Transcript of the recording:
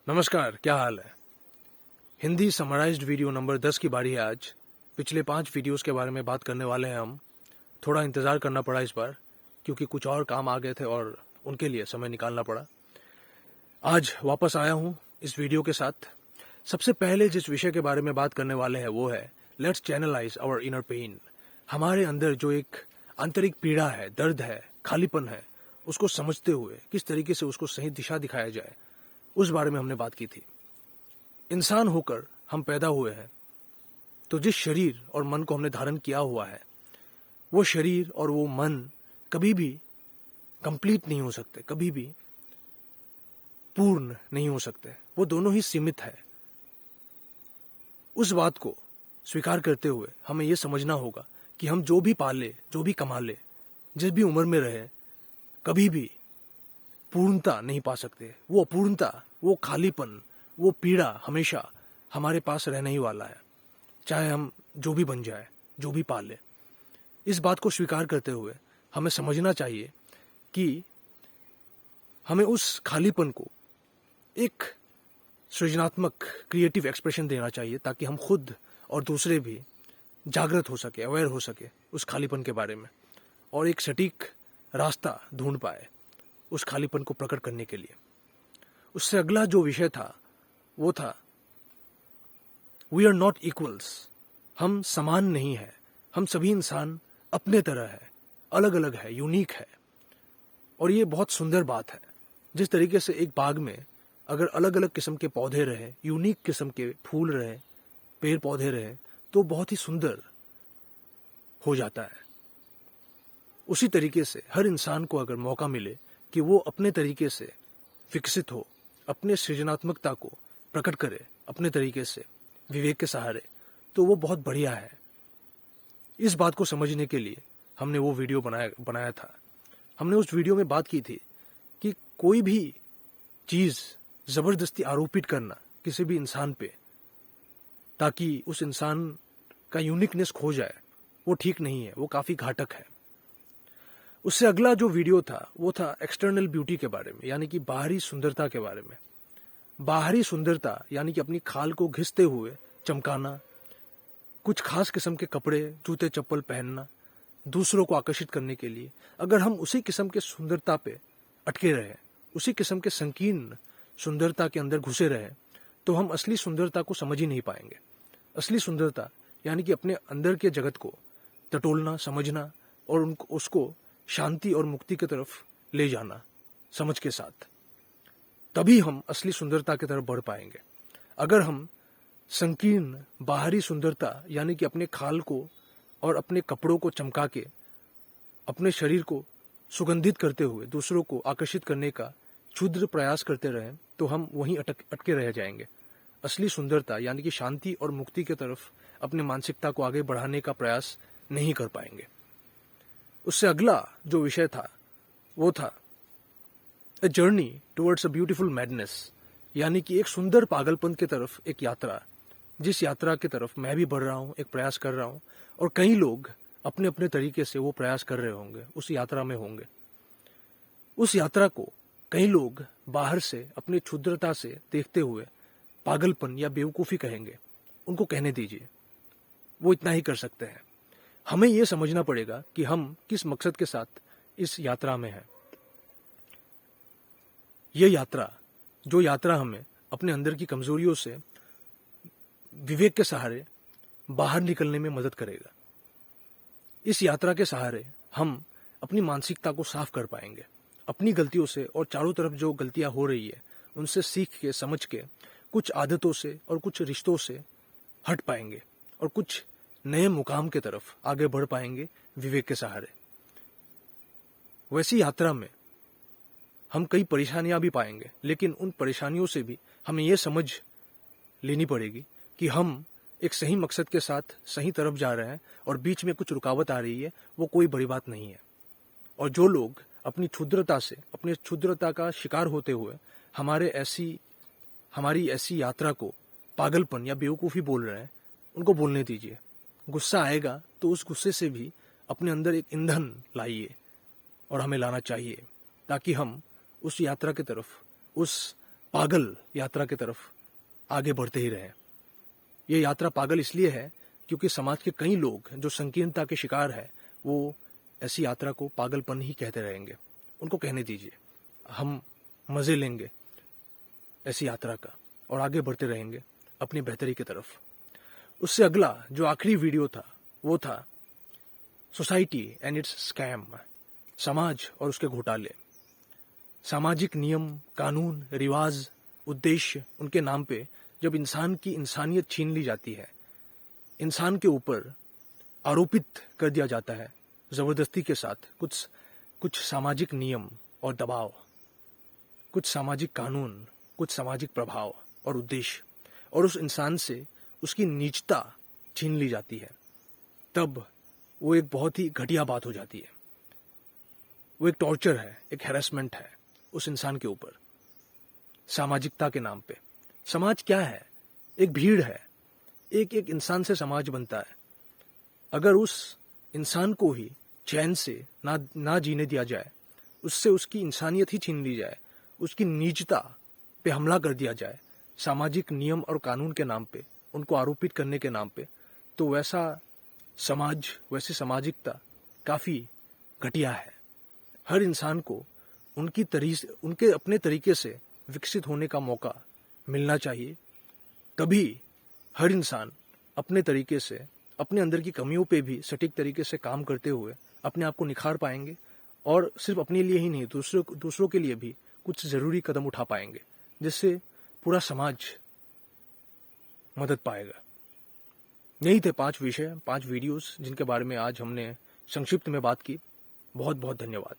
नमस्कार, क्या हाल है। हिंदी समराइज्ड वीडियो नंबर 10 की बारी है आज। पिछले 5 वीडियोस के बारे में बात करने वाले हैं हम। थोड़ा इंतज़ार करना पड़ा इस बार क्योंकि कुछ और काम आ गए थे और उनके लिए समय निकालना पड़ा। आज वापस आया हूँ इस वीडियो के साथ। सबसे पहले जिस विषय के बारे में बात करने वाले हैं वो है let's channelize our inner pain. हमारे अंदर जो एक आंतरिक पीड़ा है, दर्द है, खालीपन है, उसको समझते हुए किस तरीके से उसको सही दिशा दिखाया जाए, उस बारे में हमने बात की थी। इंसान होकर हम पैदा हुए हैं, तो जिस शरीर और मन को हमने धारण किया हुआ है, वो शरीर और वो मन कभी भी कंप्लीट नहीं हो सकते, कभी भी पूर्ण नहीं हो सकते। वो दोनों ही सीमित है। उस बात को स्वीकार करते हुए हमें ये समझना होगा कि हम जो भी पाले, जो भी कमा ले, जिस भी उम्र में रहे, कभी भी पूर्णता नहीं पा सकते। वो अपूर्णता, वो खालीपन, वो पीड़ा हमेशा हमारे पास रहने ही वाला है, चाहे हम जो भी बन जाए, जो भी पाले। इस बात को स्वीकार करते हुए हमें समझना चाहिए कि हमें उस खालीपन को एक सृजनात्मक क्रिएटिव एक्सप्रेशन देना चाहिए ताकि हम खुद और दूसरे भी जागृत हो सके, अवेयर हो सके उस खालीपन के बारे में और एक सटीक रास्ता ढूंढ पाए उस खालीपन को प्रकट करने के लिए। उससे अगला जो विषय था वो था वी आर नॉट इक्वल्स। हम समान नहीं है। हम सभी इंसान अपने तरह है, अलग अलग है, यूनिक है। और ये बहुत सुंदर बात है। जिस तरीके से एक बाग में अगर अलग अलग किस्म के पौधे रहे, यूनिक किस्म के फूल रहे, पेड़ पौधे रहे, तो बहुत ही सुंदर हो जाता है। उसी तरीके से हर इंसान को अगर मौका मिले कि वो अपने तरीके से विकसित हो, अपने सृजनात्मकता को प्रकट करे अपने तरीके से, विवेक के सहारे, तो वो बहुत बढ़िया है। इस बात को समझने के लिए हमने वो वीडियो बनाया था। हमने उस वीडियो में बात की थी कि कोई भी चीज जबरदस्ती आरोपित करना किसी भी इंसान पे ताकि उस इंसान का यूनिकनेस खो जाए, वो ठीक नहीं है, वो काफी घातक है। उससे अगला जो वीडियो था वो था एक्सटर्नल ब्यूटी के बारे में, यानी कि बाहरी सुंदरता के बारे में। बाहरी सुंदरता यानी कि अपनी खाल को घिसते हुए चमकाना, कुछ खास किस्म के कपड़े, जूते चप्पल पहनना, दूसरों को आकर्षित करने के लिए। अगर हम उसी किस्म के सुंदरता पे अटके रहे, उसी किस्म के संकीर्ण सुंदरता के अंदर घुसे रहे, तो हम असली सुंदरता को समझ ही नहीं पाएंगे। असली सुंदरता यानी कि अपने अंदर के जगत को टटोलना, समझना और उसको शांति और मुक्ति की तरफ ले जाना समझ के साथ, तभी हम असली सुंदरता की तरफ बढ़ पाएंगे। अगर हम संकीर्ण बाहरी सुंदरता यानी कि अपने खाल को और अपने कपड़ों को चमका के अपने शरीर को सुगंधित करते हुए दूसरों को आकर्षित करने का क्षुद्र प्रयास करते रहें, तो हम वहीं अटके रह जाएंगे। असली सुंदरता यानी कि शांति और मुक्ति की तरफ अपने मानसिकता को आगे बढ़ाने का प्रयास नहीं कर पाएंगे। उससे अगला जो विषय था वो था a journey towards a beautiful madness, यानी कि एक सुंदर पागलपन की तरफ एक यात्रा, जिस यात्रा की तरफ मैं भी बढ़ रहा हूँ, एक प्रयास कर रहा हूँ, और कई लोग अपने अपने तरीके से वो प्रयास कर रहे होंगे, उस यात्रा में होंगे। उस यात्रा को कई लोग बाहर से अपनी क्षुद्रता से देखते हुए पागलपन या बेवकूफ़ी कहेंगे। उनको कहने दीजिए, वो इतना ही कर सकते हैं। हमें यह समझना पड़ेगा कि हम किस मकसद के साथ इस यात्रा में हैं। यह यात्रा, जो यात्रा हमें अपने अंदर की कमजोरियों से विवेक के सहारे बाहर निकलने में मदद करेगा। इस यात्रा के सहारे हम अपनी मानसिकता को साफ कर पाएंगे, अपनी गलतियों से और चारों तरफ जो गलतियां हो रही है उनसे सीख के, समझ के, कुछ आदतों से और कुछ रिश्तों से हट पाएंगे और कुछ नए मुकाम के तरफ आगे बढ़ पाएंगे विवेक के सहारे। वैसी यात्रा में हम कई परेशानियां भी पाएंगे, लेकिन उन परेशानियों से भी हमें यह समझ लेनी पड़ेगी कि हम एक सही मकसद के साथ सही तरफ जा रहे हैं और बीच में कुछ रुकावट आ रही है, वो कोई बड़ी बात नहीं है। और जो लोग अपनी क्षुद्रता से, अपनी क्षुद्रता का शिकार होते हुए हमारी ऐसी यात्रा को पागलपन या बेवकूफ़ी बोल रहे हैं, उनको बोलने दीजिए। गुस्सा आएगा तो उस गुस्से से भी अपने अंदर एक ईंधन लाइए और हमें लाना चाहिए ताकि हम उस यात्रा की तरफ, उस पागल यात्रा की तरफ आगे बढ़ते ही रहे। ये यात्रा पागल इसलिए है क्योंकि समाज के कई लोग जो संकीर्णता के शिकार है वो ऐसी यात्रा को पागलपन ही कहते रहेंगे। उनको कहने दीजिए, हम मजे लेंगे ऐसी यात्रा का और आगे बढ़ते रहेंगे अपनी बेहतरी की तरफ। उससे अगला जो आखिरी वीडियो था वो था सोसाइटी एंड इट्स स्कैम, समाज और उसके घोटाले। सामाजिक नियम, कानून, रिवाज, उद्देश्य, उनके नाम पे जब इंसान की इंसानियत छीन ली जाती है, इंसान के ऊपर आरोपित कर दिया जाता है जबरदस्ती के साथ कुछ सामाजिक नियम और दबाव, कुछ सामाजिक कानून, कुछ सामाजिक प्रभाव और उद्देश्य, और उस इंसान से उसकी नीचता छीन ली जाती है, तब वो एक बहुत ही घटिया बात हो जाती है। वो एक टॉर्चर है, एक हैरेसमेंट है उस इंसान के ऊपर सामाजिकता के नाम पे। समाज क्या है? एक भीड़ है। एक एक इंसान से समाज बनता है। अगर उस इंसान को ही चैन से ना जीने दिया जाए, उससे उसकी इंसानियत ही छीन ली जाए, उसकी नीचता पे हमला कर दिया जाए सामाजिक नियम और कानून के नाम पे, उनको आरोपित करने के नाम पे, तो वैसा समाज, वैसी सामाजिकता काफी घटिया है। हर इंसान को उनके अपने तरीके से विकसित होने का मौका मिलना चाहिए। तभी हर इंसान अपने तरीके से अपने अंदर की कमियों पे भी सटीक तरीके से काम करते हुए अपने आप को निखार पाएंगे और सिर्फ अपने लिए ही नहीं, दूसरों के लिए भी कुछ जरूरी कदम उठा पाएंगे, जिससे पूरा समाज मदद पाएगा। यही थे 5 विषय, 5 वीडियोस जिनके बारे में आज हमने संक्षिप्त में बात की। बहुत बहुत धन्यवाद।